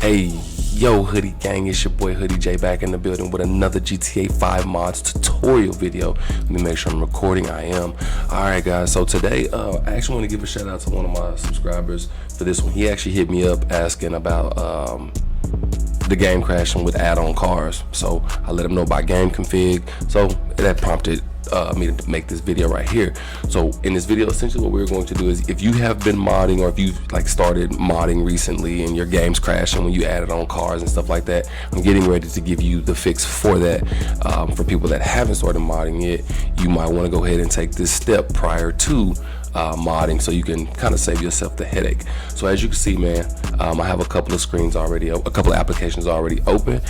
Hey, yo, Hoodie Gang, it's your boy Hoodie J back in the building with another GTA 5 mods tutorial video. Let me make sure I'm recording. I am. Alright guys, so today I actually want to give a shout out to one of my subscribers for this one. He actually hit me up asking about the game crashing with add-on cars. So I let him know about game config. So that prompted me to make this video right here. So in this video, essentially what we're going to do is, if you have been modding, or if you like started modding recently and your game's crashing when you added on cars and stuff like that, I'm getting ready to give you the fix for that. For people that haven't started modding yet, you might want to go ahead and take this step prior to modding, so you can kind of save yourself the headache. So as you can see, man, I have a couple of screens already, a couple of applications already open.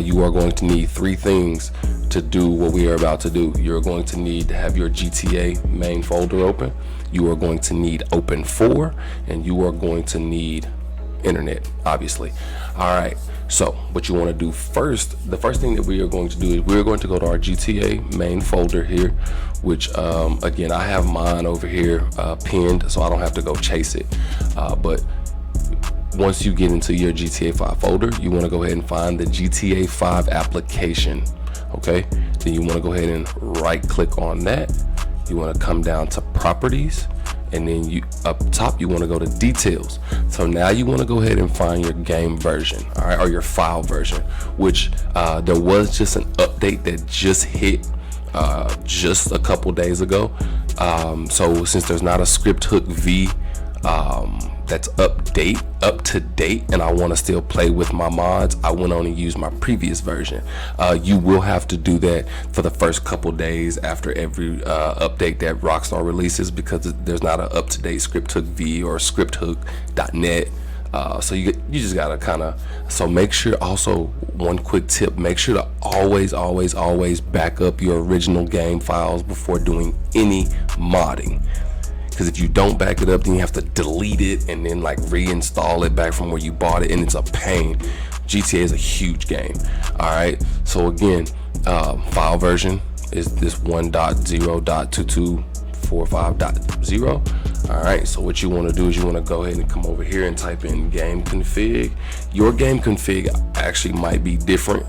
You are going to need three things to do what we are about to do. You're going to need to have your GTA main folder open. You are going to need Open4, and you are going to need internet, obviously. All right, so what you want to do first, the first thing that we are going to do is we're going to go to our GTA main folder here, which again, I have mine over here pinned, so I don't have to go chase it. But once you get into your GTA 5 folder, you want to go ahead and find the GTA 5 application. Okay, then you want to go ahead and right click on that. You want to come down to properties, and then you up top you want to go to details. So now you want to go ahead and find your game version, all right, or your file version, which there was just an update that just hit just a couple days ago. So since there's not a script hook V that's up to date, and I want to still play with my mods, I went on and used my previous version. You will have to do that for the first couple days after every update that Rockstar releases, because there's not an up-to-date script hook V or scripthook.net. So you just gotta kind of, so make sure, also one quick tip, make sure to always back up your original game files before doing any modding. Because if you don't back it up, then you have to delete it and then like reinstall it back from where you bought it, and it's a pain. GTA is a huge game. All right, so again, file version is this 1.0.2245.0. all right, so what you want to do is you want to go ahead and come over here and type in game config. Your game config actually might be different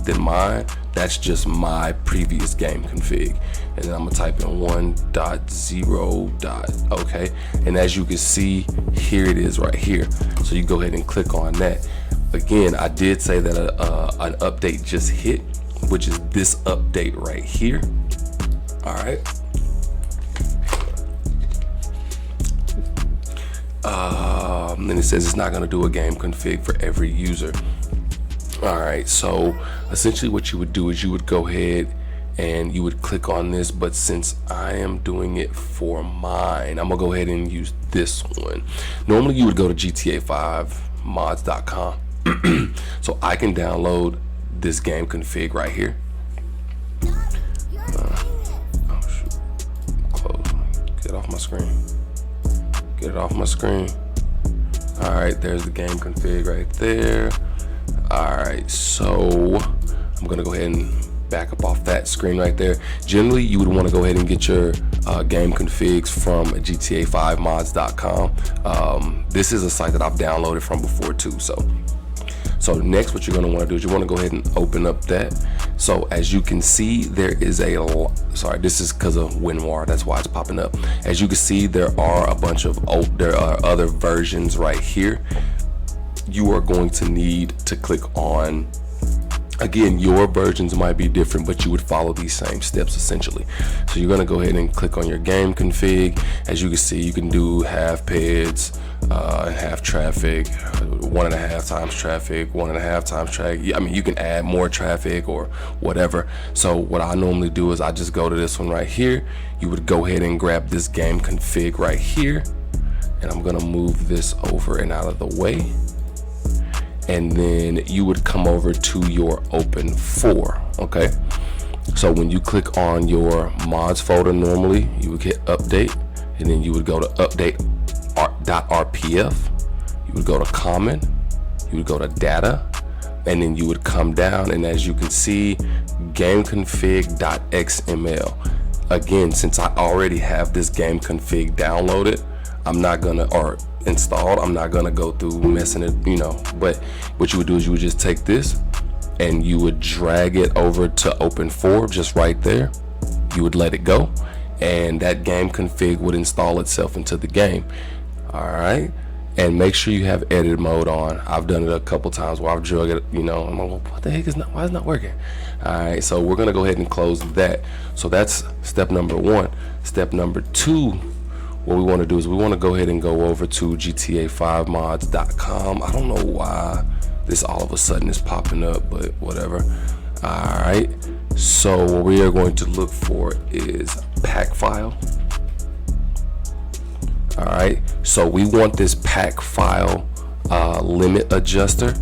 than mine. That's just my previous game config, and then I'm gonna type in 1.0. okay, and as you can see, here it is right here. So you go ahead and click on that. Again, I did say that an update just hit, which is this update right here. All right, and it says it's not going to do a game config for every user. All right, so essentially what you would do is you would go ahead and you would click on this, but since I am doing it for mine, I'm gonna go ahead and use this one. Normally you would go to GTA5mods.com so I can download this game config right here. Oh shoot, close, get off my screen, get it off my screen. All right, there's the game config right there. All right, so I'm gonna go ahead and back up off that screen right there. Generally, you would want to go ahead and get your game configs from GTA5mods.com. This is a site that I've downloaded from before too. So next, what you're gonna want to do is you want to go ahead and open up that. So as you can see, there is sorry, this is because of WinRAR, that's why it's popping up. As you can see, there are a bunch of there are other versions right here. You are going to need to click on, again, your versions might be different, but you would follow these same steps essentially. So you're going to go ahead and click on your game config. As you can see, you can do half peds and half traffic, 1.5 times traffic, 1.5 times traffic. I mean, you can add more traffic or whatever. So what I normally do is I just go to this one right here. You would go ahead and grab this game config right here, and I'm going to move this over and out of the way. And then you would come over to your Open4. okay, so when you click on your mods folder, normally you would hit update, and then you would go to update.rpf, you would go to common, you would go to data, and then you would come down, and as you can see, gameconfig.xml. Again, since I already have this game config downloaded, I'm not gonna, or installed. I'm not gonna go through messing it, but what you would do is you would just take this and you would drag it over to Open4, just right there. You would let it go, and that game config would install itself into the game. All right, and make sure you have edit mode on. I've done it a couple times where I've drug it, I'm like, what the heck why is it not working? All right, so we're gonna go ahead and close that. So that's step number 1. Step number 2, what we want to do is we want to go ahead and go over to GTA5mods.com. I don't know why this all of a sudden is popping up, but whatever. All right, so what we are going to look for is pack file. All right, so we want this pack file limit adjuster.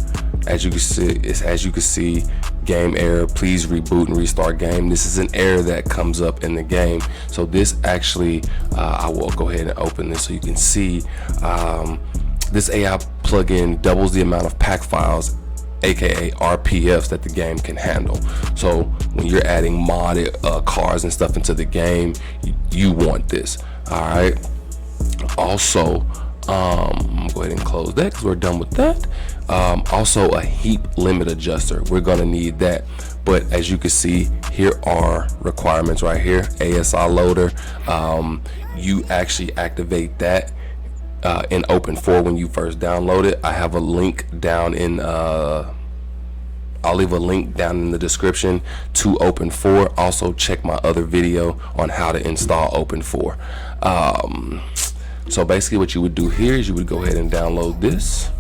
As you can see, game error, please reboot and restart game. This is an error that comes up in the game. So this actually, I will go ahead and open this so you can see. This AI plugin doubles the amount of pack files, aka RPFs, that the game can handle. So when you're adding modded cars and stuff into the game, you want this. All right. Also, I'm gonna go ahead and close that because we're done with that. Also, a heap limit adjuster, we're gonna need that. But as you can see, here are requirements right here. ASI loader, you actually activate that in Open4 when you first download it. I have a link down in I'll leave a link down in the description to Open4. Also check my other video on how to install Open4. So basically what you would do here is you would go ahead and download this.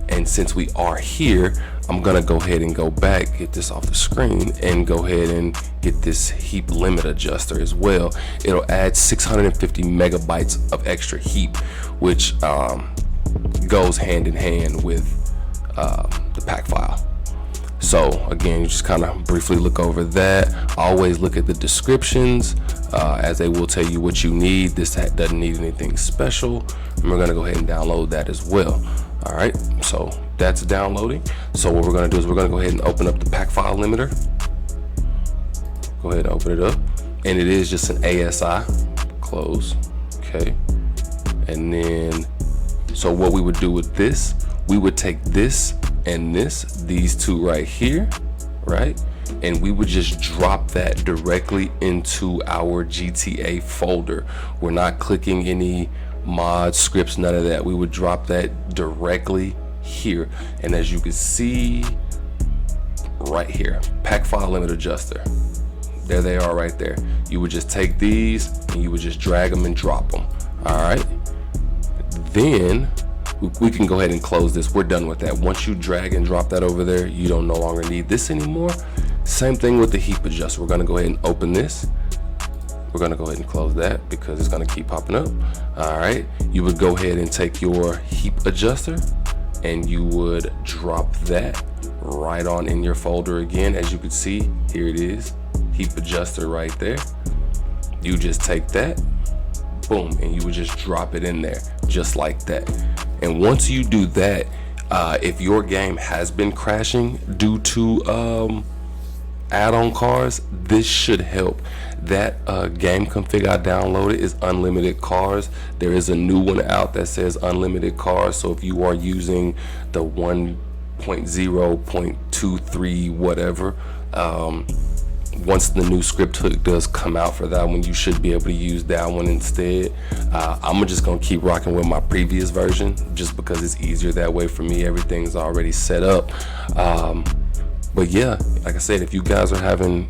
And since we are here, I'm gonna go ahead and go back, get this off the screen, and go ahead and get this heap limit adjuster as well. It'll add 650 megabytes of extra heap, which goes hand in hand with the pack file. So again, you just kind of briefly look over that. Always look at the descriptions, as they will tell you what you need. This doesn't need anything special, and we're gonna go ahead and download that as well. All right, so that's downloading. So what we're gonna do is we're gonna go ahead and open up the pack file limiter. Go ahead and open it up, and it is just an ASI. Close. Okay, and then so what we would do with this, we would take this and these two right here, right, and we would just drop that directly into our GTA folder. We're not clicking any mod scripts, none of that. We would drop that directly here, and as you can see right here, pack file limit adjuster, there they are right there. You would just take these and you would just drag them and drop them. All right, then we can go ahead and close this. We're done with that. Once you drag and drop that over there, you don't no longer need this anymore. Same thing with the heap adjuster. We're gonna go ahead and open this. We're gonna go ahead and close that because it's gonna keep popping up. All right, you would go ahead and take your heap adjuster and you would drop that right on in your folder again. As you can see, here it is, heap adjuster right there. You just take that, boom, and you would just drop it in there just like that. And once you do that, if your game has been crashing due to add-on cars, this should help. That game config I downloaded is unlimited cars. There is a new one out that says unlimited cars. So if you are using the 1.0.23 whatever, once the new script hook does come out for that one, you should be able to use that one instead. I'm just gonna keep rocking with my previous version just because it's easier that way for me. Everything's already set up. But yeah, like I said, if you guys are having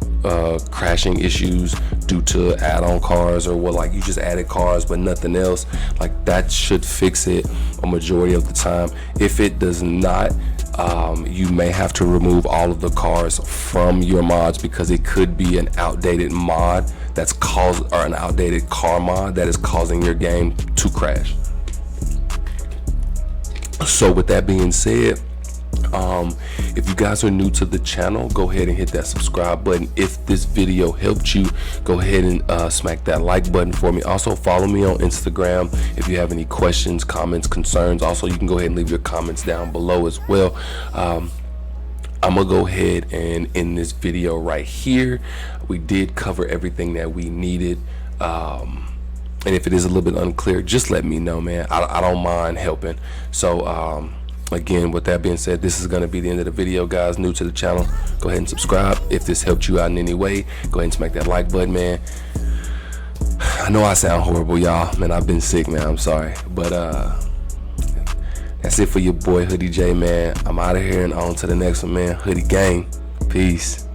crashing issues due to add-on cars, or what, like you just added cars but nothing else, like that should fix it a majority of the time. If it does not, you may have to remove all of the cars from your mods because it could be an outdated mod that's or an outdated car mod that is causing your game to crash. So with that being said, if you guys are new to the channel, go ahead and hit that subscribe button. If this video helped you, go ahead and smack that like button for me. Also follow me on Instagram if you have any questions, comments, concerns. Also, you can go ahead and leave your comments down below as well. I'm gonna go ahead and end this video right here. We did cover everything that we needed. And if it is a little bit unclear, just let me know, man. I don't mind helping. So again, with that being said, this is going to be the end of the video, guys. New to the channel, go ahead and subscribe. If this helped you out in any way, go ahead and smack that like button, man. I know I sound horrible, y'all, man. I've been sick, man. I'm sorry, but that's it for your boy Hoodie J, man. I'm out of here and on to the next one, man. Hoodie gang, peace.